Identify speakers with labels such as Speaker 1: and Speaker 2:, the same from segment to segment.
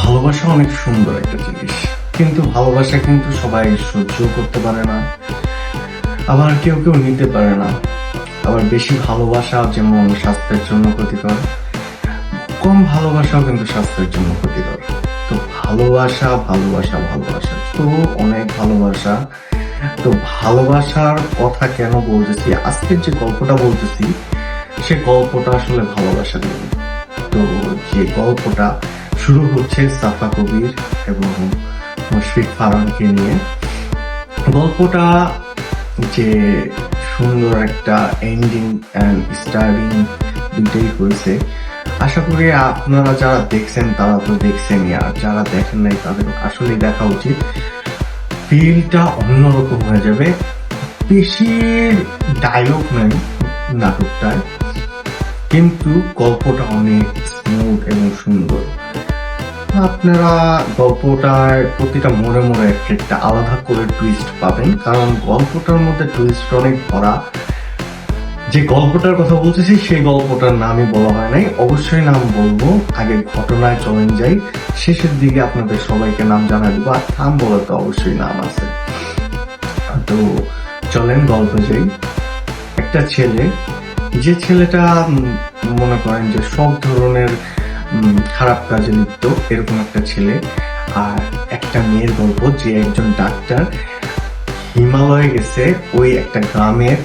Speaker 1: ভালোবাসা অনেক সুন্দর একটা জিনিস, কিন্তু ভালোবাসা কিন্তু সবাই সহ্য করতে পারে না, আবার কেউ কেউ নিতে পারে না। আবার বেশি ভালোবাসা যেমন স্বাস্থ্যের জন্য ক্ষতিকর, কম ভালোবাসাও কিন্তু স্বাস্থ্যের জন্য ক্ষতিকর। তো ভালোবাসা ভালোবাসা ভালোবাসা তো অনেক ভালোবাসা। তো ভালোবাসার কথা কেন বলতেছি, আজকের যে গল্পটা বলতেছি সে গল্পটা আসলে ভালোবাসা নিয়ে। তো যে গল্পটা শুরু হচ্ছে সাফা কবির এবং মুশফিক ফারহানকে নিয়ে। গল্পটা যে সুন্দর একটা এন্ডিং অ্যান্ড স্টার্টিং দুইটাই হয়েছে। আশা করি আপনারা যারা দেখছেন তারা তো দেখছেনই, আর যারা দেখেন নাই তাদের আসলেই দেখা উচিত। ফিলটা অন্যরকম হয়ে যাবে। বেশি ডায়লগ নাই নাটকটায়, কিন্তু গল্পটা অনেক স্মুথ এবং সুন্দর। আপনারা গল্পটার প্রতিটা মোড়ে মোড়ে একটা আলাদা করে টুইস্ট পাবেন, কারণ গল্পটার মধ্যে টুইস্ট অনেক ভরা। যে গল্পটার কথা বলতেছি সেই গল্পটার নামই বলা হয় নাই, অবশ্যই নাম বলবো। আগে ঘটনায় চলেন যাই, শেষের দিকে আপনাদের সবাইকে নাম জানা দেবো, আর নাম বলার তো অবশ্যই নাম আছে। তো চলেন গল্পে যাই। একটা ছেলে, যে ছেলেটা মনে করেন যে সব ধরনের খারাপ কাজে লিপ্ত, এরকম একটা ছেলে। আর একটা মেয়ের গল্প, যে একজন ডাক্তার হিমালয়ে গেছে ওই একটা গ্রামের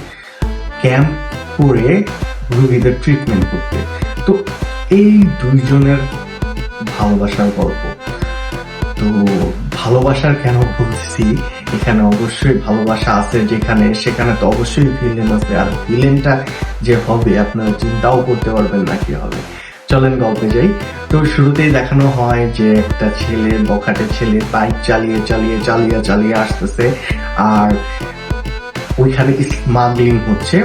Speaker 1: ক্যাম্প করে রোগীদের ট্রিটমেন্ট করতে। তো এই দুইজনের ভালোবাসার গল্প। তো ভালোবাসার কেন বলছি, এখানে অবশ্যই ভালোবাসা আছে যেখানে সেখানে তো অবশ্যই ভিলেন আছে, আর ভিলেনটা যে হবে আপনারা চিন্তাও করতে পারবেন না কি হবে। চলেন গল্পে যাই। তো শুরুতেই দেখানো হয় যে একটা ছেলে, বখাটে ছেলে বাইক চালিয়ে চালিয়ে চালিয়ে চালিয়ে আসতেছে, আর ওইখানে স্মাগলিং হচ্ছে।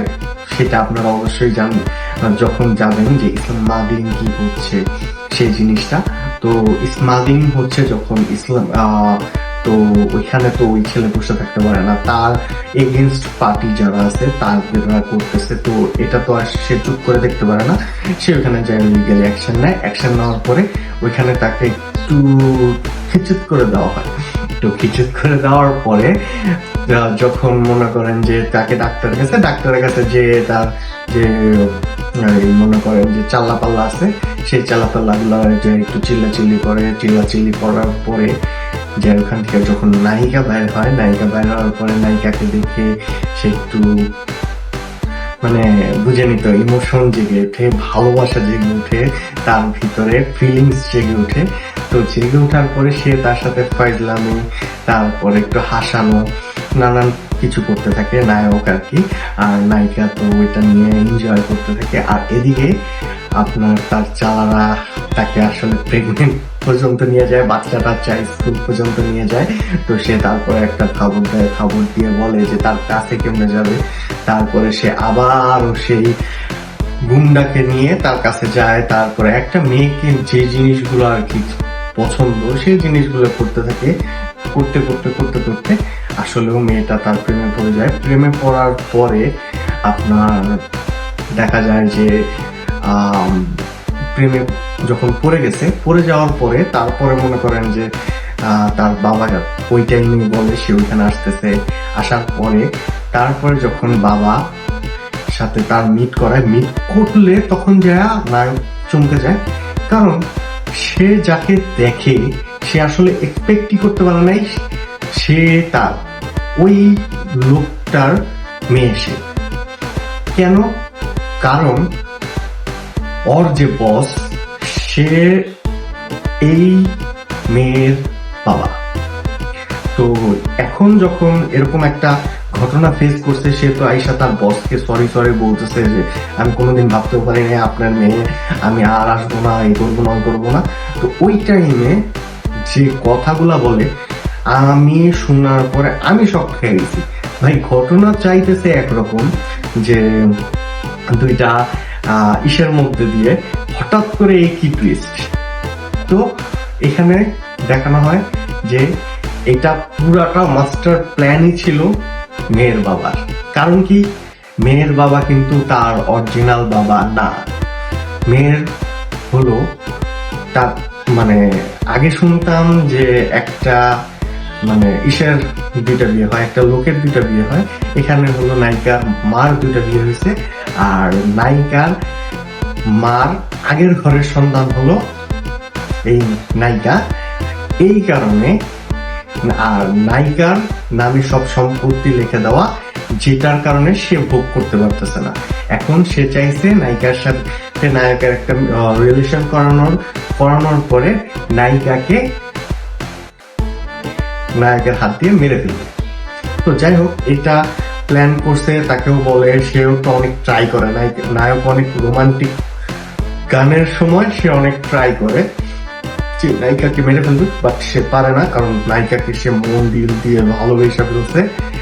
Speaker 1: সেটা আপনারা অবশ্যই জানেন যখন যাবেন যে স্মাগলিং কি হচ্ছে সেই জিনিসটা। তো স্মাগলিং হচ্ছে যখন তো ওইখানে তো ওই ছেলে বসে থাকতে পারে না, তার এগেনস্ট পার্টি যারা আছে তারা করতেছে। তো এটা তো আর সে চুপ করে দেখতে পারে না, সে ওইখানে যায় লিগ্যাল অ্যাকশন নেয়। অ্যাকশন নেওয়ার পরে ওইখানে তাকে একটু খিচুত করে দেওয়া হয়। তো খিচুত করে দেওয়ার পরে যখন মনে করেন যে তাকে ডাক্তারের কাছে যে তার যে মনে করেন যে চাল্লাপাল্লা আছে, সেই চাল্লাপাল্লা গুলো যে একটু চিল্লাচিল্লি করার পরে যে ওখান থেকে যখন নায়িকা বাইর হয়, নায়িকা বাইর হওয়ার পরে নায়িকাকে দেখে সে একটু মানে বুঝে নিত, ইমোশন জেগে ওঠে, ভালোবাসা জেগে ওঠে, তার ভিতরে ফিলিংস জেগে ওঠে। তো জেগে ওঠার পরে সে তার সাথে ফাইজলামি, তারপরে একটু হাসানো, নানান কিছু করতে থাকে নায়ক আর কি। আর নায়িকা তো ওইটা নিয়ে এনজয় করতে থাকে। আর এদিকে আপনার তার চালারা তাকে আসলে প্রেগনেন্ট পর্যন্ত নিয়ে যায়, বাচ্চাটা চাই স্কুল পর্যন্ত নিয়ে যায়। তো সে তারপরে একটা খবর দেয়, খবর দিয়ে বলে যে তার কাছে কেমনে যাবে। তারপরে সে আবারও সেই গুন্ডাকে নিয়ে তার কাছে যায়। তারপরে একটা মেয়েকে যে জিনিসগুলো আর কি পছন্দ সেই জিনিসগুলো করতে থাকে। করতে করতে করতে করতে আসলেও মেয়েটা তার প্রেমে পড়ে যায়। প্রেমে পড়ার পরে আপনার দেখা যায় যে প্রেমে যখন পড়ে গেছে, পড়ে যাওয়ার পরে তারপরে মনে করেন যে তার বাবা ওই টাইমে বলে সে ওইখানে আসতেছে। আসার পরে তারপরে যখন বাবা সাথে তার মিট করলে তখন যায় নায়ক চমকে যায়, কারণ সে যাকে দেখে সে আসলে এক্সপেক্টই করতে পারে নাই সে তার ওই লোকটার মেয়ে। সে কেন? কারণ ওর যে বস সে এই মেয়ের বাবা। তো এখন যখন এরকম একটা ঘটনা ফেস করছে, সে তো আইসা তার বসকে সরি বলতেছে যে আমি কোনোদিন ভাবতেও পারি না আপনার মেয়ে, আমি আর আসবো না, এই করবো না ওই করবো না। তো ওই টাইমে যে কথাগুলা বলে আমি শোনার পরে আমি শক খেয়ে গেছি। ভাই ঘটনা চাইতেছে একরকম যে দুইটা ইসের মধ্যে দিয়ে হঠাৎ করে এই কি টুইস্ট। তো এখানে দেখানো হয় যে এটা পুরাটা মাস্টার প্ল্যানই ছিল মেয়ের বাবার। কারণ কি, মেয়ের বাবা কিন্তু তার অরিজিনাল বাবা না, মেয়ের হলো তার মানে আগে শুনতাম যে একটা মানে ঈশার দুইটা বিয়ে হয়, একটা লোকের দুইটা বিয়ে হয়, এখানে হলো নায়িকার মার দুইটা বিয়ে হয়েছে, আর নায়িকার মার আগের ঘরের সন্তান হলো এই নায়িকা, এই কারণে আর নায়িকার নামে সব সম্পত্তি লিখে দেওয়া, যেটার কারণে সে ভোগ করতে পারতেছে না। এখন সে চাইছে নায়িকার সাথে নায়কের একটা রিলেশন করানোর পরে নায়কের হাত দিয়ে মেরে ফেলবে। তো যাই হোক, এটা প্ল্যান করছে, তাকেও বলে, সেও তো অনেক ট্রাই করে, নায়ক অনেক রোমান্টিক গানের সময় সে অনেক ট্রাই করে যে নায়িকাকে মেরে ফেলবে, বাট সে পারে না, কারণ নায়িকাকে সে মন দিয়ে ভালোবেসে ফেলছে।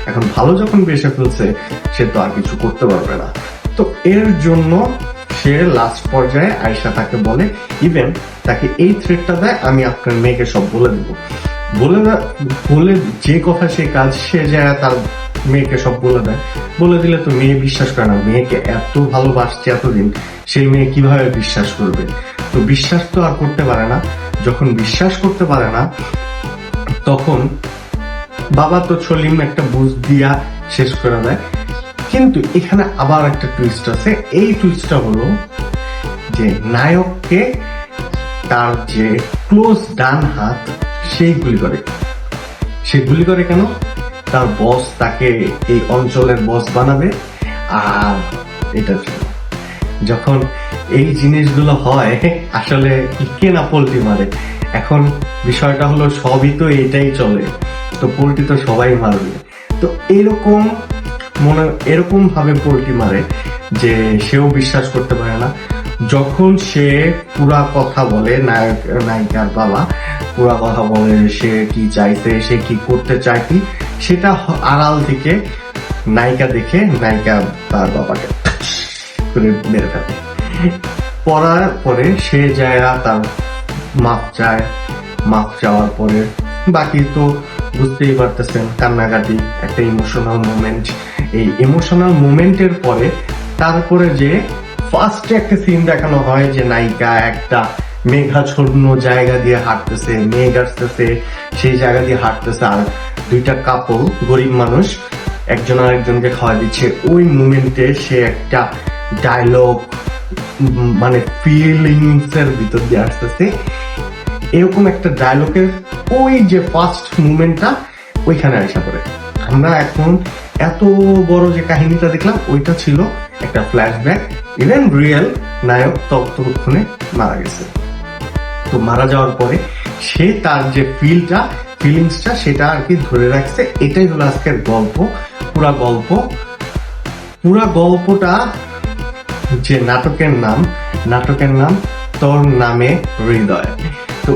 Speaker 1: এখন ভালো যখন বেসে ফেলছে, সে তো আর কিছু করতে পারবে না। তো এর জন্য সে লাস্ট পর্যায়ে আয়েশা তাকে বলে, ইভেন তাকে এই থ্রেটটা দেয়, আমি আপনার মেয়েকে সব বলে দেব, বলে যে কথা সে কাজ, সে যায় তার মেয়েকে সব বলে দিলে তো মেয়ে বিশ্বাস করে না। মেয়েকে এত ভালোবাসছে এতদিন, সেই মেয়ে কিভাবে বিশ্বাস করবে? তো বিশ্বাস তো আর করতে পারে না। যখন বিশ্বাস করতে পারে না, তখন বাবা তো সলিম একটা বুঝ দিয়া শেষ করে দেয়। কিন্তু এখানে আবার একটা টুইস্ট আছে। এই টুইস্টটা হলো যে নায়ককে তার যে ক্লোজ ডান হাত সেই গুলি করে। সে গুলি করে কেন? তার বস তাকে এই অঞ্চলের বস বানাবে। আর এটা যখন এই জিনিসগুলো হয়, আসলে কে না পোল্টি মারে। এখন বিষয়টা হলো সবই তো এটাই চলে, তো পোল্টি তো সবাই মারবে। তো এরকম ভাবে পোল্টি মারে যে সেও বিশ্বাস করতে পারে না। যখন সে পুরা কথা বলে, নায়িকার বাবা পুরা কথা বলে, সে কি চাইছে, সে কি করতে চায়, কি সেটা আড়াল থেকে নায়িকা দেখে, নায়িকা তার বাবাকে করে মেরে ফেলে। পড়ার পরে সে যায় তার মাপ চায়, মাপ চাওয়ার পরে বাকি তো বুঝতেই পারতেছেন, কান্নাকাটি, একটা ইমোশনাল মোমেন্ট। এই ইমোশনাল মোমেন্টের পরে তারপরে যে ফার্স্টে একটা সিন দেখানো হয় যে নায়িকা একটা মেঘাচ্ছন্ন জায়গা দিয়ে হাঁটতেছে, মেঘ আসতেছে, সেই জায়গা দিয়ে হাঁটতেছে, আর দুইটা কাপল গরিব মানুষ একজন আরেকজনকে খাওয়া দিচ্ছে। ওই মুমেন্টে সে একটা ডায়লগ, মানে ফিলিংস এর ভিতর দিয়ে আসতেছে, এরকম একটা ডায়লগের ওই যে ফার্স্ট মুভমেন্টটা ওইখানে আসা পড়ে। আমরা এখন এত বড় যে কাহিনীটা দেখলাম, ওইটা ছিল একটা ফ্ল্যাশব্যাক। ইভেন রিয়েল নায়ক ততক্ষণে মারা গেছে। তো মারা যাওয়ার পরে সে তার যে ফিলিংসটা সেটা আর কি ধরে রাখছে। এটাই হলো আজকের গল্প। পুরা গল্পটা যে নাটকের নাম তোর নামে হৃদয়। তো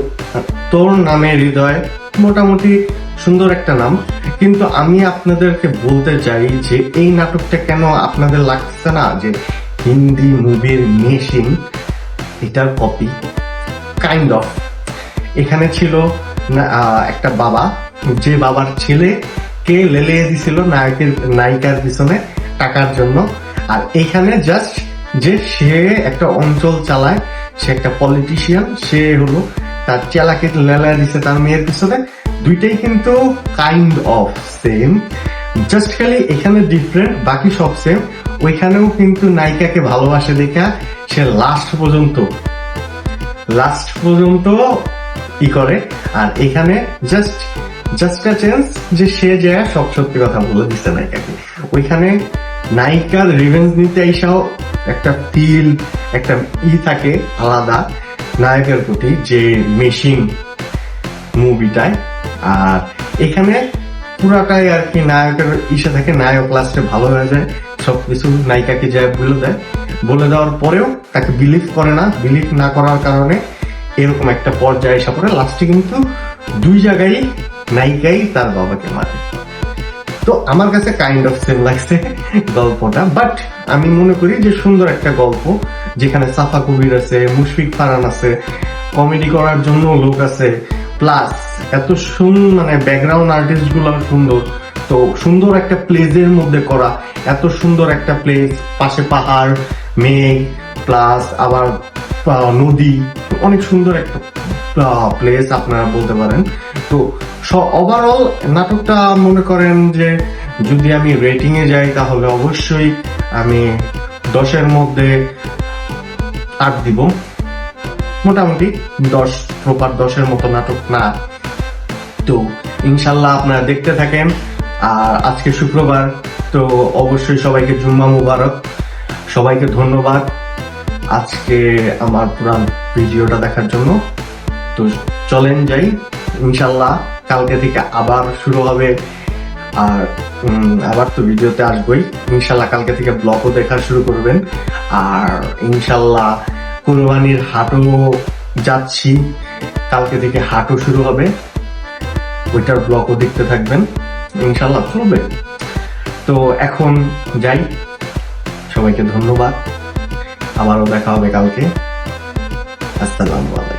Speaker 1: তোর নামে হৃদয় মোটামুটি সুন্দর একটা নাম, কিন্তু আমি আপনাদেরকে বলতে চাই যে এই নাটকটা কেন আপনাদের লাগছে না যে হিন্দি মুভির মেশিন, এটার কপি কাইন্ড অফ। এখানে ছিল একটা বাবা, যে বাবার ছেলেকে লেলিয়ে দিছিল নায়িকার পিছনে টাকার জন্য। আর এখানে জাস্ট যে সে একটা অঞ্চল চালায়, সে একটা পলিটিশিয়ান, সে হলো তার চেলাকে লেলিয়ে দিছে তার মেয়ের পিছনে। দুইটাই কিন্তু কাইন্ড অফ সেম, জাস্ট খালি এখানে ডিফারেন্ট, বাকি সব সেম। ওইখানেও কিন্তু নায়িকাকে ভালোবাসে দেখা সে লাস্ট পর্যন্ত ই করে, আর এখানে জাস্ট আ চেঞ্জ যে সে যায় সব সত্যি কথা বলে দিচ্ছে নায়িকাকে। ওইখানে নায়িকার রিভেঞ্জ নিতে আইসাও একটা ফিল, একটা থাকে আলাদা নায়কের প্রতি, যে মেশিন মুভিটায়। আর এখানে পুরাটাই আর কি নায়কের ইসে থাকে, নায়ক লাস্টে ভালো হয়ে যায়, সবকিছু নায়িকাকে যায় বলে দেওয়ার পরেও তাকে বিলিভ করে না। বিলিভ না করার কারণে এরকম একটা পর্যায়ে এসে পড়ে। লাস্টে কিন্তু দুই জায়গায় নায়িকাই তার বাবাকে মারে। তো আমার কাছে কাইন্ড অফ সেম লাগছে গল্পটা, বাট আমি মনে করি যে সুন্দর একটা গল্প, যেখানে সাফা কবির আছে, মুশফিক ফারহান আছে, কমেডি করার জন্য লোক আছে, প্লাস এত মানে ব্যাকগ্রাউন্ড আর্টিস্ট গুলো সুন্দর। তো সুন্দর একটা প্লেসের মধ্যে করা, এত সুন্দর একটা প্লেস, পাশে পাহাড়, মেঘ, প্লাস আবার নদী, অনেক সুন্দর একটা প্লেস আপনারা বলতে পারেন। তো ওভারঅল নাটকটা মনে করেন যে যদি আমি রেটিং এ যাই তাহলে অবশ্যই আমি 10-এর মধ্যে 8 দিব। মোটামুটি 10, প্রপার 10-এর মতো নাটক না। তো ইনশাল্লাহ আপনারা দেখতে থাকেন। আর আজকে শুক্রবার, তো অবশ্যই সবাইকে জুম্মা মুবারক, সবাইকে ধন্যবাদ আজকে আমার পুরো ভিডিওটা দেখার জন্য। তো চলেন যাই, ইনশাল্লাহ কালকে থেকে আবার শুরু হবে। আর আবার তো ভিডিওতে আসবই ইনশাল্লাহ, কালকে থেকে ব্লগও দেখা শুরু করবেন। আর ইনশাল্লাহ কুরবানির হাটও যাচ্ছি, কালকে থেকে হাটও শুরু হবে, ওইটার ব্লগও দেখতে থাকবেন, ইনশাল্লাহ চলবে। তো এখন যাই, সবাইকে ধন্যবাদ, আবারও দেখা হবে কালকে। আসসালামু আলাইকুম।